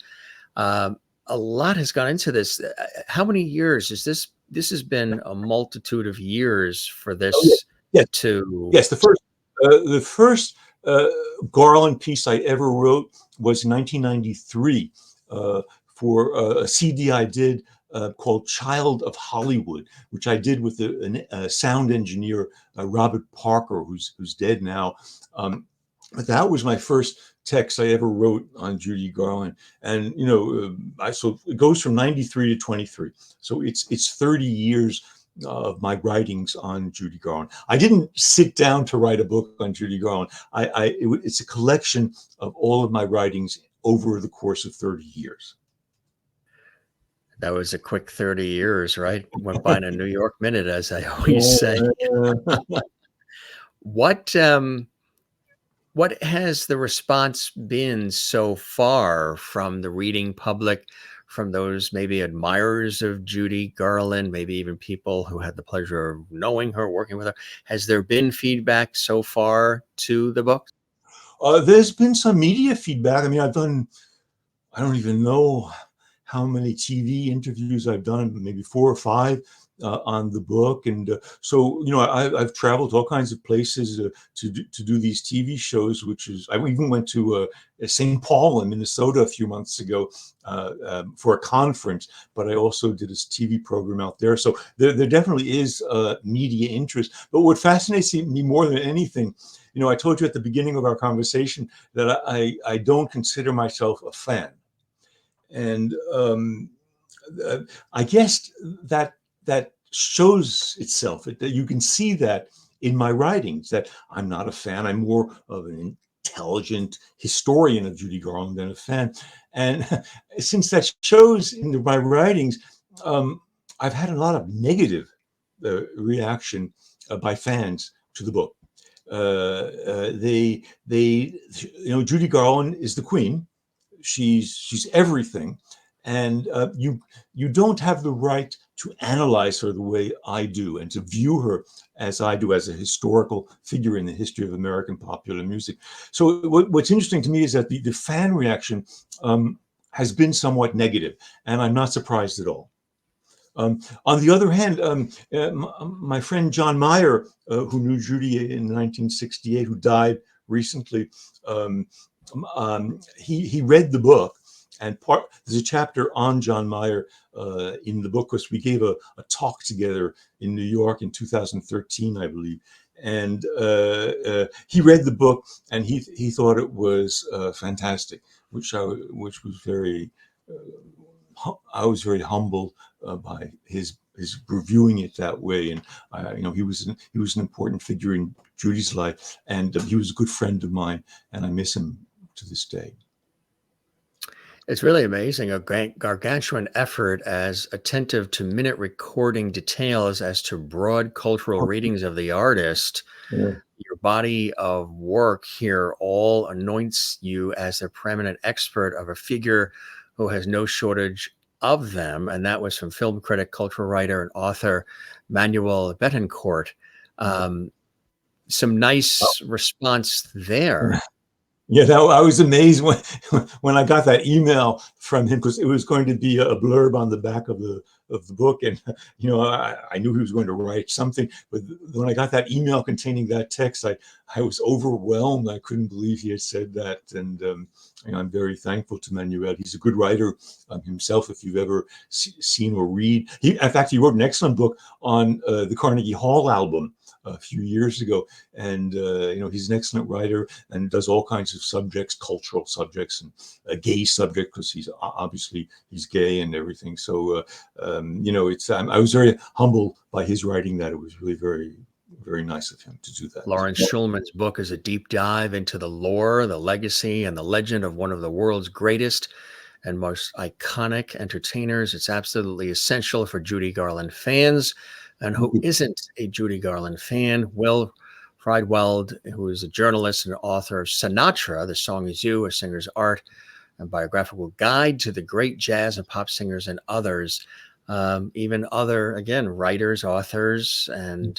A lot has gone into this. How many years is this? This has been a multitude of years for Oh, this yes, to. yes. The first Garland piece I ever wrote was in 1993 for a CD I did called "Child of Hollywood," which I did with a sound engineer, Robert Parker, who's dead now. But that was my first text I ever wrote on Judy Garland, and so it goes from 93 to 23. So it's 30 years of my writings on Judy Garland. I didn't sit down to write a book on Judy Garland. It's a collection of all of my writings over the course of 30 years. That was a quick 30 years, right? Went by in a New York minute, as I always say. What what has the response been so far from the reading public, from those maybe admirers of Judy Garland, maybe even people who had the pleasure of knowing her, working with her? Has there been feedback so far to the book? There's been some media feedback. I mean, I don't even know how many TV interviews I've done, maybe 4 or 5 on the book. And so, I've traveled to all kinds of places to do these TV shows, I even went to St. Paul in Minnesota a few months ago for a conference, but I also did a TV program out there. So there definitely is media interest. But what fascinates me more than anything, I told you at the beginning of our conversation that I don't consider myself a fan. And I guess that shows itself, that you can see that in my writings, that I'm not a fan. I'm more of an intelligent historian of Judy Garland than a fan. And since that shows in my writings, I've had a lot of negative reaction by fans to the book. Judy Garland is the queen. She's everything, and you don't have the right to analyze her the way I do, and to view her as I do, as a historical figure in the history of American popular music. So what's interesting to me is that the fan reaction has been somewhat negative, and I'm not surprised at all. On the other hand, my friend John Mayer, who knew Judy in 1968, who died recently, he read the book, and there's a chapter on John Mayer in the book, because we gave a talk together in New York in 2013, I believe. And he read the book, and he thought it was fantastic, which was very. I was very humbled by his reviewing it that way, and he was an important figure in Judy's life, and he was a good friend of mine, and I miss him to this day. It's really amazing, a gargantuan effort as attentive to minute recording details as to broad cultural readings of the artist. Yeah. Your body of work here all anoints you as a preeminent expert of a figure who has no shortage of them. And that was from film critic, cultural writer, and author Manuel Betancourt. Some nice response there. Yeah, I was amazed when I got that email from him, because it was going to be a blurb on the back of the book, and I knew he was going to write something. But when I got that email containing that text, I was overwhelmed. I couldn't believe he had said that, and I'm very thankful to Manuel. He's a good writer himself. If you've ever seen or read, in fact, he wrote an excellent book on the Carnegie Hall album a few years ago, and he's an excellent writer and does all kinds of subjects, cultural subjects, and gay subject, because he's gay and everything. So I was very humbled by his writing that. It was really very, very nice of him to do that. Lawrence Schulman's book is a deep dive into the lore, the legacy, and the legend of one of the world's greatest and most iconic entertainers. It's absolutely essential for Judy Garland fans. And who isn't a Judy Garland fan? Will Friedwald, who is a journalist and author of Sinatra, The Song Is You, A Singer's Art, and Biographical Guide to the Great Jazz and Pop Singers and Others. Even other, again, writers, authors, and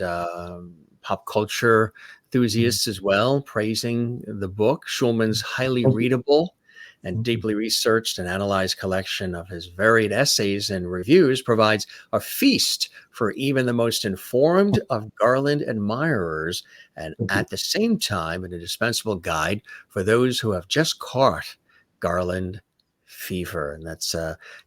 pop culture enthusiasts as well, praising the book. Schulman's highly readable and deeply researched and analyzed collection of his varied essays and reviews provides a feast for even the most informed of Garland admirers, and at the same time, an indispensable guide for those who have just caught Garland fever. And that's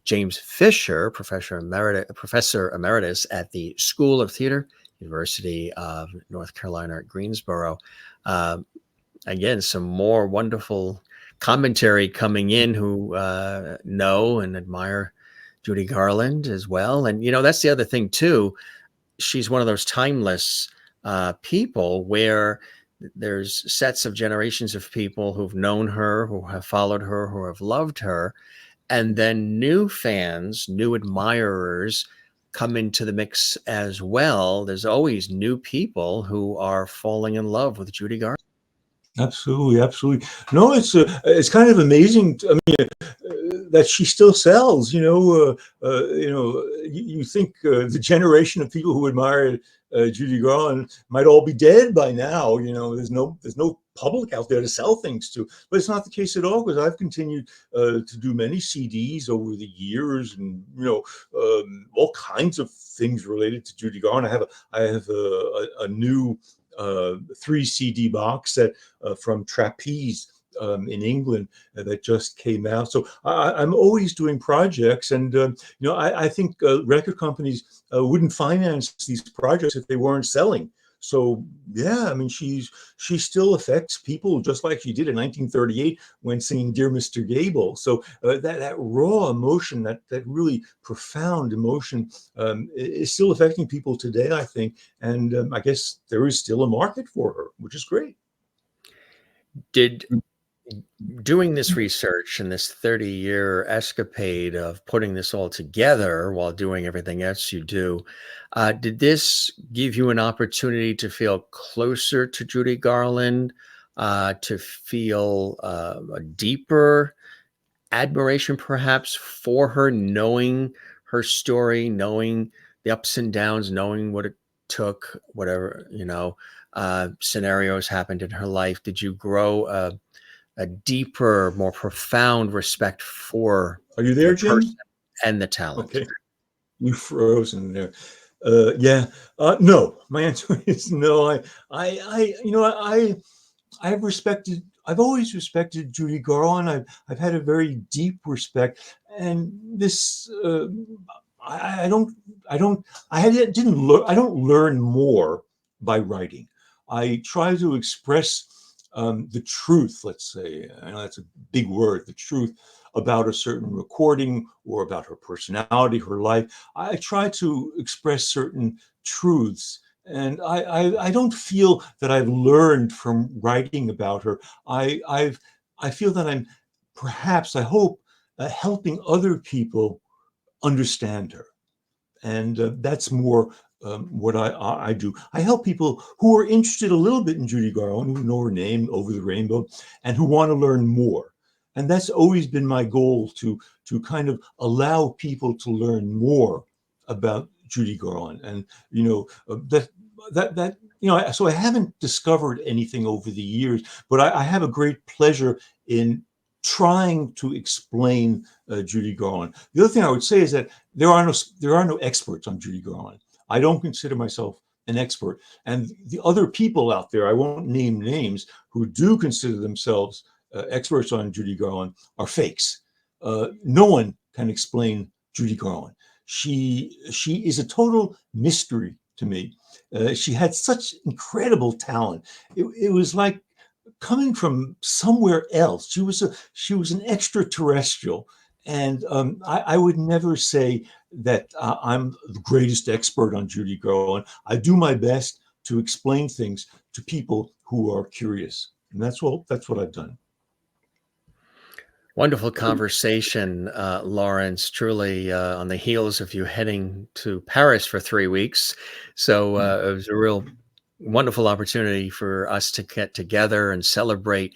James Fisher, Professor Emeritus at the School of Theater, University of North Carolina at Greensboro. Again, some more wonderful commentary coming in, who know and admire Judy Garland as well. And, that's the other thing too. She's one of those timeless people where there's sets of generations of people who've known her, who have followed her, who have loved her. And then new fans, new admirers come into the mix as well. There's always new people who are falling in love with Judy Garland. Absolutely, absolutely. No, it's kind of amazing. That she still sells. You think the generation of people who admire Judy Garland might all be dead by now. You know, there's no public out there to sell things to. But it's not the case at all, because I've continued to do many CDs over the years, and all kinds of things related to Judy Garland. I have a new 3 CD box set from Trapeze in England that just came out. So I'm always doing projects, and I think record companies wouldn't finance these projects if they weren't selling. So yeah, I mean, she still affects people just like she did in 1938 when singing "Dear Mr. Gable." So that raw emotion, that really profound emotion, is still affecting people today, I think. And I guess there is still a market for her, which is great. Did doing this research and this 30-year escapade of putting this all together while doing everything else you do, did this give you an opportunity to feel closer to Judy Garland, to feel a deeper admiration perhaps for her, knowing her story, knowing the ups and downs, knowing what it took, whatever, scenarios happened in her life? Did you grow a deeper, more profound respect for Are you the there, person Jim? and the talent? Okay, you froze in there. Yeah. No, my answer is no. I've always respected Judy Garland. I've had a very deep respect, and this I don't I don't I didn't learn. I don't learn more by writing. I try to express the truth. Let's say, I know that's a big word, the truth about a certain recording or about her personality, her life. I try to express certain truths. And I don't feel that I've learned from writing about her. I feel that I'm, perhaps, I hope, helping other people understand her. And that's more what I do. I help people who are interested a little bit in Judy Garland, who know her name, Over the Rainbow, and who want to learn more. And that's always been my goal, to kind of allow people to learn more about Judy Garland. And so I haven't discovered anything over the years, but I have a great pleasure in trying to explain Judy Garland. The other thing I would say is that there are no experts on Judy Garland. I don't consider myself an expert, and the other people out there, I won't name names, who do consider themselves experts on Judy Garland, are fakes. No one can explain Judy Garland. She is a total mystery to me. She had such incredible talent. It was like coming from somewhere else. She was an extraterrestrial, and I would never say that I'm the greatest expert on Judy Garland. I do my best to explain things to people who are curious, and that's what I've done. Wonderful conversation, Lawrence. Truly on the heels of you heading to Paris for 3 weeks. So it was a real wonderful opportunity for us to get together and celebrate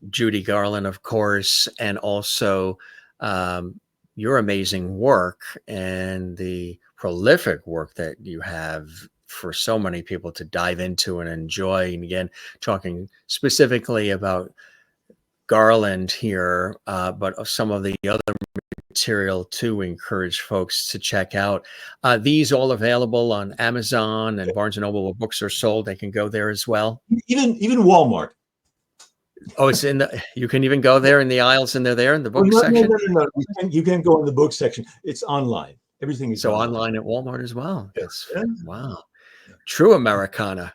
Judy Garland, of course, and also your amazing work and the prolific work that you have for so many people to dive into and enjoy. And again, talking specifically about Garland here, but of some of the other material to encourage folks to check out. These all available on Amazon and Barnes and Noble, where books are sold. They can go there as well. Even Walmart. Oh, it's in the. You can even go there in the aisles, and they're there in the Oh, book no, section. no. You can't go in the book section. It's online. Everything is So online. online at Walmart as well. Yeah. That's Yeah. wow. True Americana.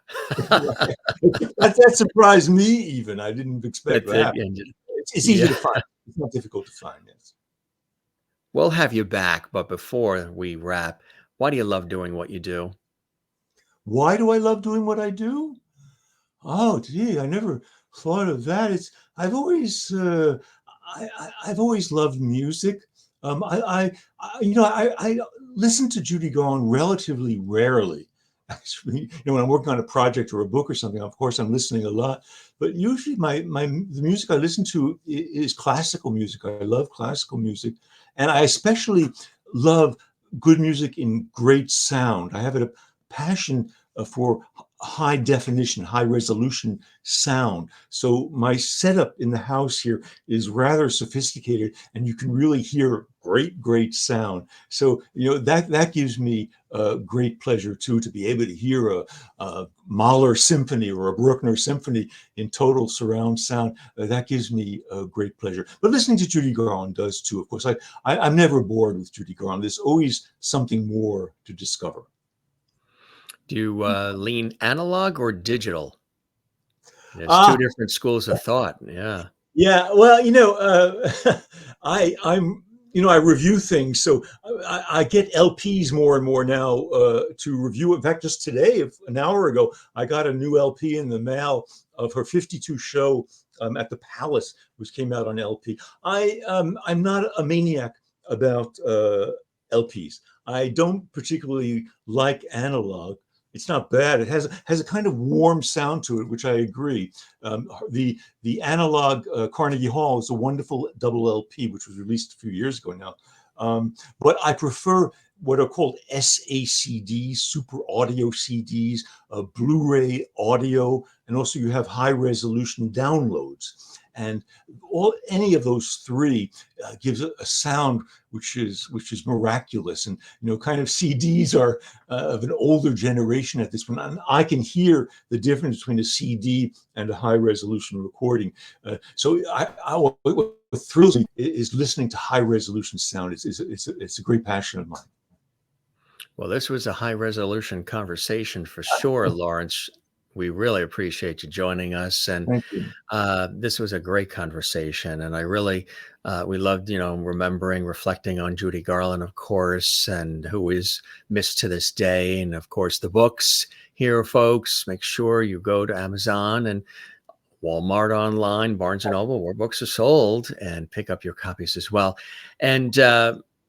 That surprised me. Even I didn't expect That's it. that. And It's easy yeah, to find. It's not difficult to find. Yes. we'll have you back. But before we wrap, why do you love doing what you do? Why do I love doing what I do? Oh, gee, I never thought of that. I've always I've always loved music. I listen to Judy Garland relatively rarely. Actually, when I'm working on a project or a book or something, of course I'm listening a lot. But usually, the music I listen to is classical music. I love classical music, and I especially love good music in great sound. I have a passion for high definition, high resolution sound. So my setup in the house here is rather sophisticated, and you can really hear great sound. So that gives me great pleasure too, to be able to hear a Mahler symphony or a Bruckner symphony in total surround sound. That gives me great pleasure. But listening to Judy Garland does too. Of course, I'm never bored with Judy Garland. There's always something more to discover. Do you lean analog or digital? There's two Ah, different schools of thought. Yeah. yeah. Well, I'm I review things, so I get LPs more and more now to review. In fact, just today, an hour ago, I got a new LP in the mail of her 52 show at the Palace, which came out on LP. I'm not a maniac about LPs. I don't particularly like analog. It's not bad. It has a kind of warm sound to it, which I agree. The analog Carnegie Hall is a wonderful double LP, which was released a few years ago now. But I prefer what are called SACDs, super audio CDs, Blu-ray audio, and also you have high resolution downloads. And any of those three gives a sound which is miraculous. And kind of CDs are of an older generation at this point. And I can hear the difference between a CD and a high resolution recording. So what thrills me is listening to high resolution sound. It's a great passion of mine. Well, this was a high resolution conversation for sure, Lawrence. We really appreciate you joining us. And Thank you. this was a great conversation. And I really, we loved, remembering, reflecting on Judy Garland, of course, and who is missed to this day. And of course, the books here, folks. Make sure you go to Amazon and Walmart online, Barnes and Noble, where books are sold, and pick up your copies as well. And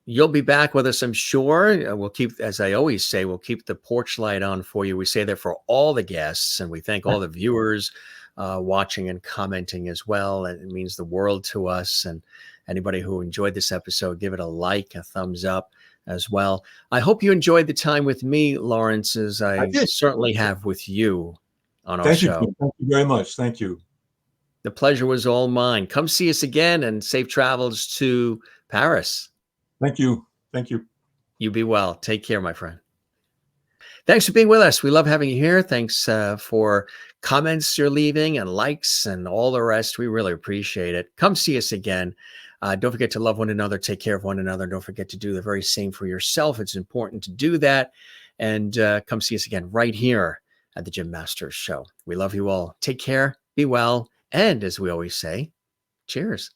you'll be back with us, I'm sure. We'll keep, as I always say, we'll keep the porch light on for you. We say that for all the guests, and we thank all the viewers watching and commenting as well. And it means the world to us. And anybody who enjoyed this episode, give it a like, a thumbs up as well. I hope you enjoyed the time with me, Lawrence, as I did. certainly have with you on our Thank you. show. Thank you very much. Thank you. The pleasure was all mine. Come see us again, and safe travels to Paris. Thank you. Thank you. You be well. Take care, my friend. Thanks for being with us. We love having you here. Thanks for comments you're leaving and likes and all the rest. We really appreciate it. Come see us again. Don't forget to love one another, take care of one another. Don't forget to do the very same for yourself. It's important to do that. And come see us again right here at the Jim Masters Show. We love you all. Take care. Be well. And as we always say, cheers.